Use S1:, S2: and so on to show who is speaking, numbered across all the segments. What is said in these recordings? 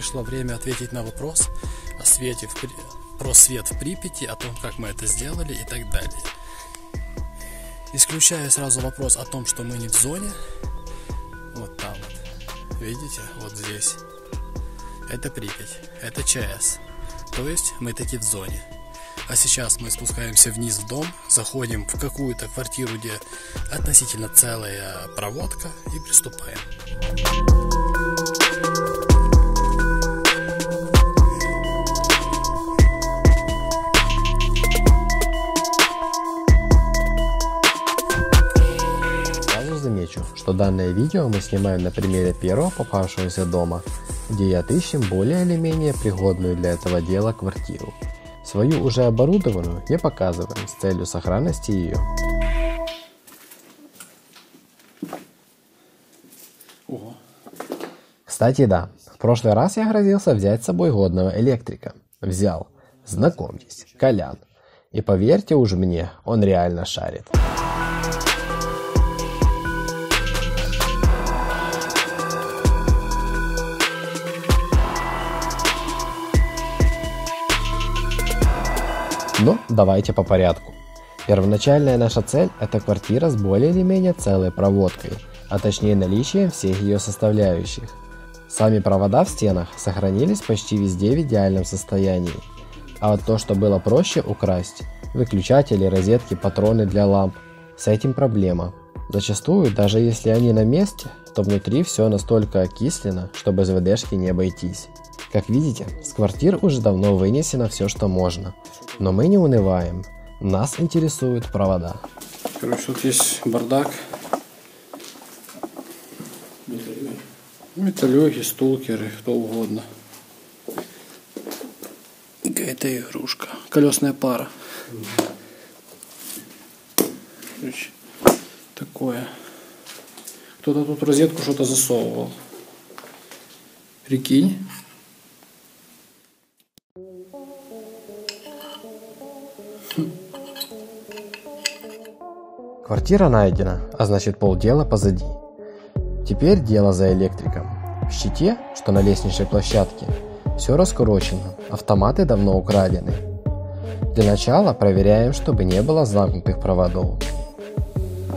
S1: пришло время ответить на вопрос о свете про свет в Припяти, о том, как мы это сделали и так далее. Исключая сразу вопрос о том, что мы не в зоне. Вот там вот. Видите? Вот здесь. Это Припять. Это ЧАЭС. То есть мы таки в зоне. А сейчас мы спускаемся вниз в дом, заходим в какую-то квартиру, где относительно целая проводка, и приступаем.
S2: Сразу замечу, что данное видео мы снимаем на примере первого попавшегося дома, где и отыщем более или менее пригодную для этого дела квартиру. Свою уже оборудованную не показываем с целью сохранности ее.
S1: Ого.
S2: Кстати, да, в прошлый раз я грозился взять с собой годного электрика. Взял. Знакомьтесь, Колян. И поверьте уж мне, он реально шарит. Но давайте по порядку. Первоначальная наша цель – это квартира с более или менее целой проводкой, а точнее наличием всех ее составляющих. Сами провода в стенах сохранились почти везде в идеальном состоянии. А вот то, что было проще украсть – выключатели, розетки, патроны для ламп – с этим проблема. Зачастую, даже если они на месте, то внутри все настолько окислено, что без ВДшки не обойтись. Как видите, с квартир уже давно вынесено все, что можно. Но мы не унываем. Нас интересуют провода.
S1: Короче, тут есть бардак. Металлёги, стулкеры, кто угодно. Какая-то игрушка. Колесная пара. Короче, такое. Кто-то тут в розетку что-то засовывал. Прикинь.
S2: Квартира найдена, а значит полдела позади. Теперь дело за электриком. В щите, что на лестничной площадке, все раскурочено, автоматы давно украдены. Для начала проверяем, чтобы не было замкнутых проводов.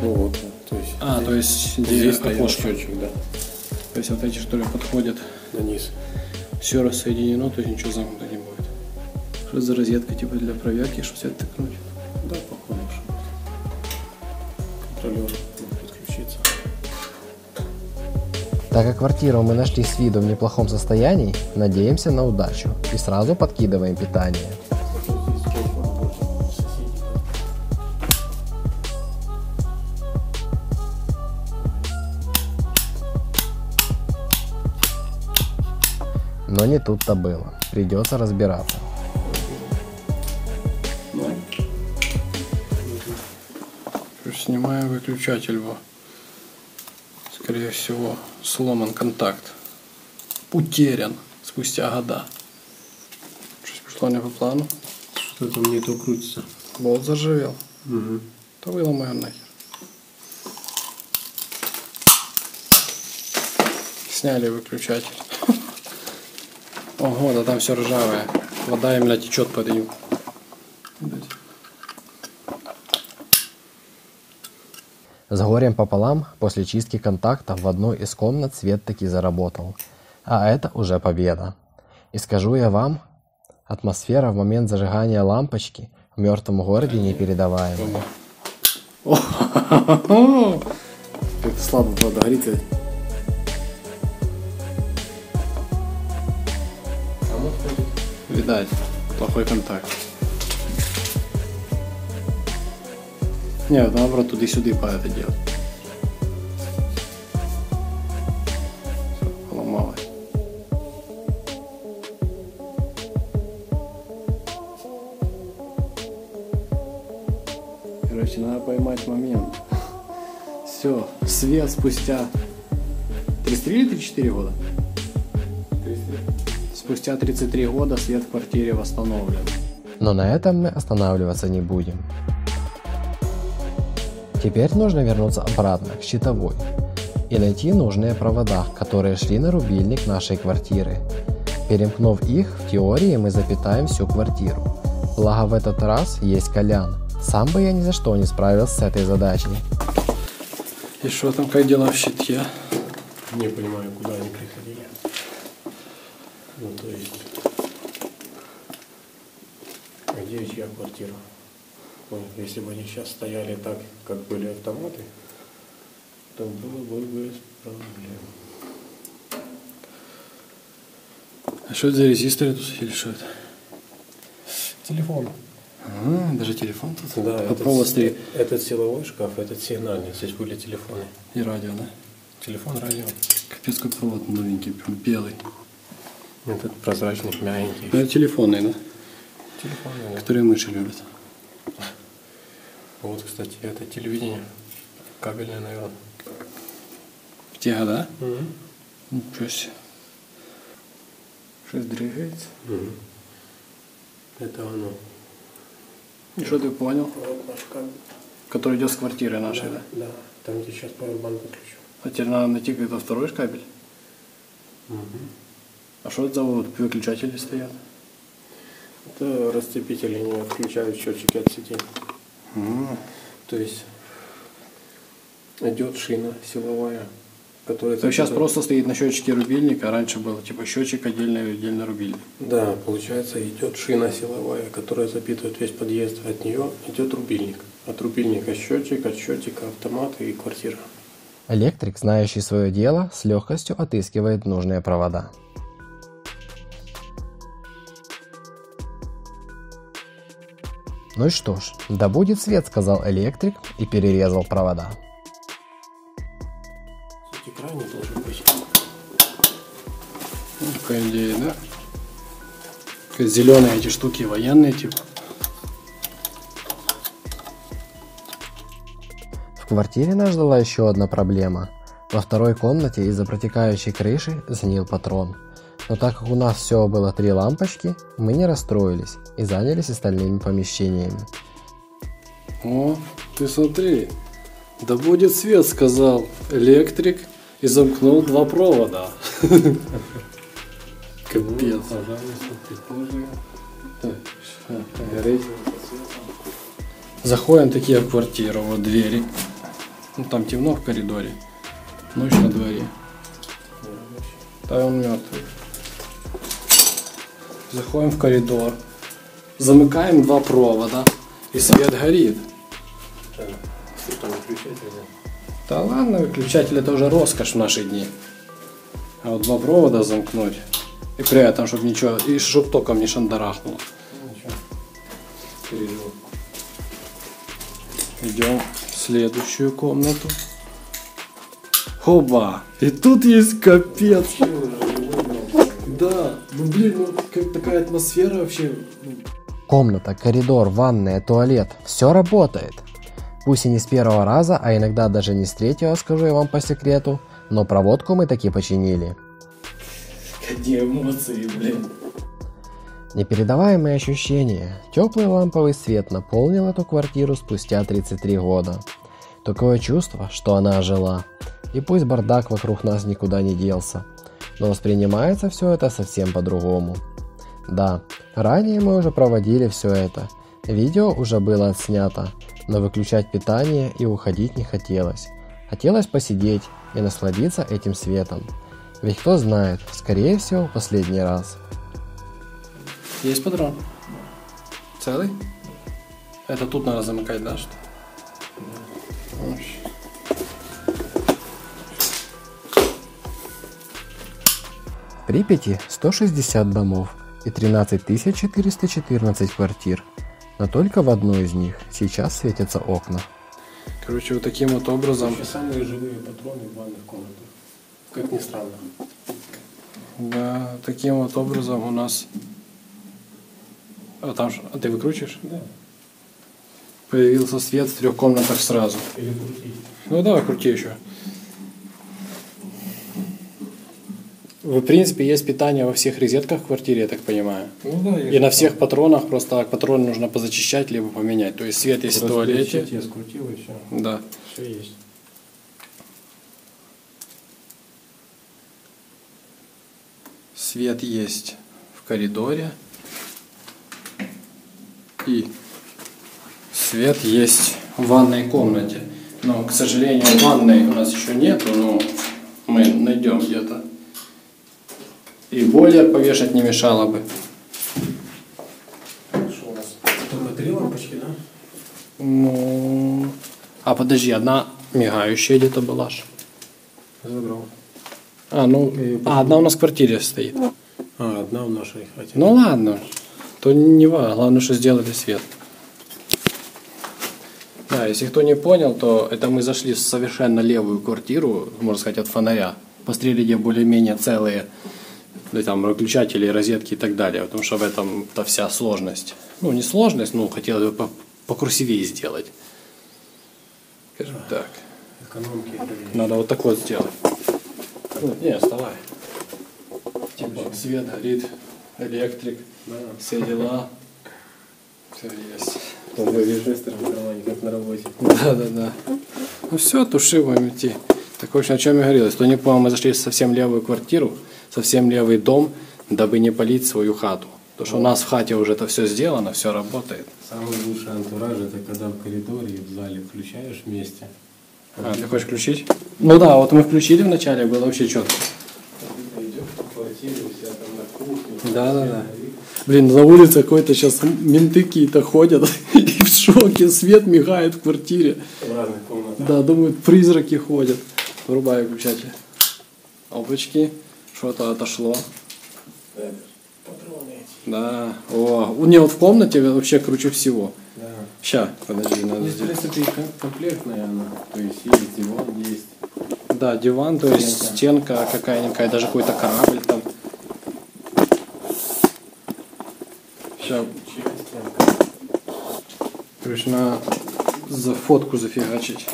S1: Вот, то есть здесь окошечек, да. То есть вот эти, что ли, подходят на низ. Все рассоединено, то есть ничего замкнуто не будет. Что за розетка, типа для проверки, что свет тыкнуть? Да, походу, что контролер подключиться.
S2: Так как квартиру мы нашли с виду в неплохом состоянии, надеемся на удачу и сразу подкидываем питание. Но не тут-то было. Придется разбираться.
S1: Снимаем выключатель. Скорее всего, сломан контакт. Утерян спустя года. Что-то пошло не по плану.
S3: Что там не то крутится.
S1: Болт заржавел.
S3: Угу.
S1: То выломаем нахер. Сняли выключатель. Ого, да там все ржавое. Вода именно течет под ним.
S2: С горем пополам, после чистки контакта в одной из комнат свет таки заработал. А это уже победа. И скажу я вам, атмосфера в момент зажигания лампочки в мертвом городе непередаваемая.
S1: Как-то слабо, правда, горит. Видать, плохой контакт. Нет, наоборот, туды-сюды по это делать. Все, поломалось. Короче, надо поймать момент. Все, свет спустя 33 или 34 года? 33. Спустя 33 года свет в квартире восстановлен.
S2: Но на этом мы останавливаться не будем. Теперь нужно вернуться обратно к щитовой и найти нужные провода, которые шли на рубильник нашей квартиры. Перемкнув их, в теории мы запитаем всю квартиру. Благо в этот раз есть Колян. Сам бы я ни за что не справился с этой задачей.
S1: И что там, как дела в щитке?
S3: Не понимаю, куда они приходили. Ну, то есть, где чья квартира? Ну, если бы они сейчас стояли так, как были автоматы, то было бы без проблем.
S1: А что это за резисторы тут или что это?
S3: Телефон.
S1: Даже телефон тут?
S3: Да, этот силовой шкаф, этот сигнальный. Здесь были телефоны.
S1: И радио, да?
S3: Телефон, радио.
S1: Капец, как провод новенький, прям белый.
S3: Этот прозрачный, мягенький.
S1: Это телефонный, да?
S3: Телефонный, да.
S1: Которые мыши любят.
S3: Вот, кстати, это телевидение. Кабельное, наверное.
S1: В те года? Ничего себе. Что двигается?
S3: Это оно.
S1: И что ты понял?
S3: Вот наш кабель.
S1: Который идет с квартиры нашей, да?
S3: Да, там где сейчас пауэрбанк подключу.
S1: А теперь надо найти какой-то второй кабель. А что это за вот выключатели стоят?
S3: Это расцепители, они отключают счетчики от сети. То есть идет шина силовая, которая...
S1: То сейчас просто стоит на счетчике рубильник, а раньше был типа счетчик отдельно рубильник.
S3: Да, получается идет шина силовая, которая запитывает весь подъезд. От нее идет рубильник. От рубильника счетчик, от счетчика автомат и квартира.
S2: Электрик, знающий свое дело, с легкостью отыскивает нужные провода. Ну и что ж, да будет свет, сказал электрик и перерезал провода.
S3: Экране должен быть.
S1: Ну, по идее, да? Зеленые эти штуки военные типа.
S2: В квартире нас ждала еще одна проблема. Во второй комнате из-за протекающей крыши сгнил патрон. Но так как у нас всего было 3 лампочки, мы не расстроились и занялись остальными помещениями.
S1: О, ты смотри, да будет свет, сказал электрик и замкнул 2 провода. Капец. Заходим такие в квартиру, вот двери. Ну там темно в коридоре. Ночь на дворе. Да, он мертвый. Заходим в коридор. Замыкаем 2 провода. И свет горит.
S3: Что выключатель,
S1: Да ладно, выключатель это уже роскошь в наши дни. А вот 2 провода замкнуть. И при этом, чтобы ничего, и чтоб током не шандарахнуло.
S3: Ничего. Пережил.
S1: Идем в следующую комнату. Хоба! И тут есть капец. Да, ну блин, ну как такая атмосфера вообще.
S2: Комната, коридор, ванная, туалет – все работает. Пусть и не с первого раза, а иногда даже не с третьего, скажу я вам по секрету, но проводку мы таки починили.
S1: Какие эмоции, блин.
S2: Непередаваемые ощущения. Теплый ламповый свет наполнил эту квартиру спустя 33 года. Такое чувство, что она ожила. И пусть бардак вокруг нас никуда не делся, но воспринимается все это совсем по-другому. Да, ранее мы уже проводили все это. Видео уже было отснято, но выключать питание и уходить не хотелось. Хотелось посидеть и насладиться этим светом. Ведь кто знает, скорее всего, последний раз.
S1: Есть патрон? Целый? Это тут надо замыкать, да, что?
S2: В Припяти 160 домов и 13 414 квартир, но только в одной из них сейчас светятся окна.
S1: Короче, вот таким вот образом.
S3: Вообще самые живые патроны в ванных комнатах. Как ни странно.
S1: Да, таким вот образом у нас. А там а ты выкручиваешь?
S3: Да.
S1: Появился свет в 3 комнатах сразу.
S3: Или крутить.
S1: Ну давай, крути еще. В принципе, есть питание во всех розетках в квартире, я так понимаю.
S3: Ну да,
S1: И на всех патронах, просто патроны нужно позачищать, либо поменять. То есть свет есть в туалете.
S3: Я скрутил и все.
S1: Да.
S3: Все есть.
S1: свет есть в коридоре. И свет есть в ванной комнате. Но, к сожалению, ванной у нас еще нету, но мы найдем где-то. И бойлер повешать не мешало бы.
S3: Что у нас? Только 3 лампочки, да?
S1: Ну... А подожди, одна мигающая где-то была ж.
S3: Забрал.
S1: Одна у нас в квартире стоит.
S3: Одна в нашей хате.
S1: Ну ладно, то не важно, главное, что сделали свет. Да, если кто не понял, то это мы зашли в совершенно левую квартиру, можно сказать, от фонаря. Посмотрели, где более-менее целые там выключатели, розетки и так далее, потому что в этом-то вся сложность. Ну, не сложность, но хотелось бы покрасивее сделать. Скажем так.
S3: Экономки.
S1: Надо вот так вот сделать. Не, вставай. Типа свет горит, электрик,
S3: Да.
S1: все дела. Все есть.
S3: Режистр в кармане, как на работе.
S1: Да. Ну все, туши, будем идти. Так, в общем, о чем я говорил. Если кто не понял, мы зашли в совсем левую квартиру, совсем левый дом, дабы не палить свою хату. Потому что у нас в хате уже это все сделано, все работает.
S3: Самый лучший антураж это когда в коридоре и в зале включаешь вместе.
S1: А, ты хочешь включить? Ну да, вот мы включили вначале, было вообще четко.
S3: Идешь по квартире, вся там на кухне.
S1: Да. Блин, на улице какой-то сейчас менты какие-то ходят и в шоке, свет мигает в квартире.
S3: В разных комнатах.
S1: Да, думают, призраки ходят. Врубай выключатель. Опачки, что-то отошло.
S3: Патроны эти.
S1: Да. О, не, вот в комнате вообще круче всего.
S3: Да.
S1: Ща, подожди, надо
S3: Здесь, в
S1: сделать.
S3: принципе, комплектная она. То есть есть диван, есть.
S1: Да, диван, то есть стенка какая-никакая, даже какой-то корабль там. Сейчас, короче, на за фотку зафигачить.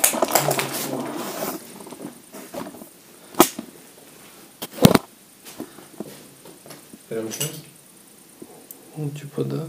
S3: Прям сейчас?
S1: Ну, типа, да.